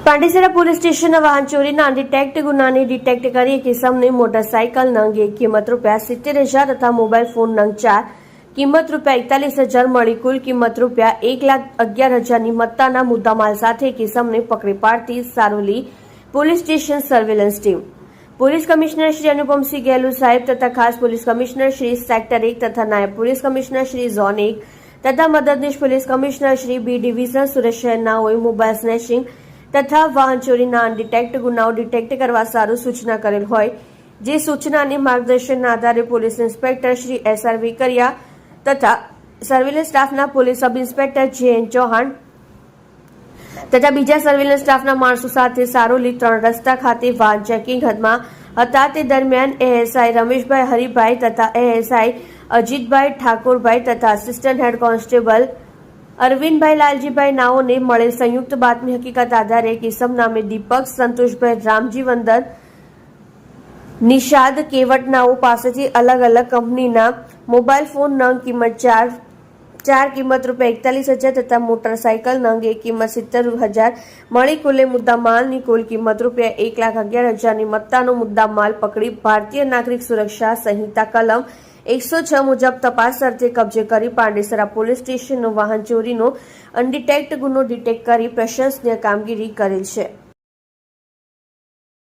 Pandesara police સ્ટેશનના વાહન ચોરીના અનડિટેક્ટ ગુનાને ડિટેક્ટ કરી એક ઇસમને મોટરસાયકલ નંગ 1 કિંમત ₹70,000 તથા મોબાઈલ ફોન નંગ 4 કિંમત ₹41,000 મળી કુલ કિંમત ₹1,11,000ની મત્તાના મુદ્દામાલ સાથે એક ઇસમને પકડી પાડતી Saroli police station surveillance team police commissioner Shri Anupamsinh Gehlot સાહેબ તથા ખાસ પોલીસ કમિશનર શ્રી સેક્ટર 1 તથા નાયબ પોલીસ કમિશનર શ્રી ઝોન 1 તથા મદદનીશ police commissioner Shri B division Surat શહેરનાઓએ મોબાઈલ સ્નેચિંગ તથા વાહન ચોરીના અનડિટેક્ટ ગુનાઓ ડિટેક્ટ કરવા સારું સૂચના કરેલ હોય જે સૂચનાની માર્ગદર્શનના આધારે police inspector Shri SR Vekariya તથા સર્વેલન્સ સ્ટાફના police sub inspector JN Chauhan તથા બીજા સર્વેલન્સ સ્ટાફના માણસો સાથે સારોલી 3 રસ્તા ખાતે વાહન ચેકિંગ હદમાં હતા તે દરમિયાન ASI રમેશભાઈ હરિભાઈ તથા ASI અજીતભાઈ ઠાકોરભાઈ તથા assistant head constable Arvindbhai Laljibhai નાઓને મળેલ સંયુક્ત બાતમી હકીકત આધારે કિસમ નામે દીપક સંતોષભાઈ રામજી વંદન નિષાદ કેવટ નાઓ પાસેથી અલગ અલગ કંપનીના મોબાઈલ ફોન નંગ કિંમત 4 કિંમત ₹41,000 તથા મોટરસાયકલ નંગ 1 કિંમત ₹70,000 મળી કુલે મુદ્દામાલની કુલ કિંમત ₹1,11,000ની મત્તાનો મુદ્દામાલ પકડી ભારતીય નાગરિક સુરક્ષા સંહિતા કલમ 106 મુજબ તપાસ અર્થે કબજે કરી પાંડેસરા પોલીસ સ્ટેશનનો વાહન ચોરીનો અનડિટેક્ટ ગુનો ડિટેક્ટ કરી પ્રશંસનીય કામગીરી કરેલ છે।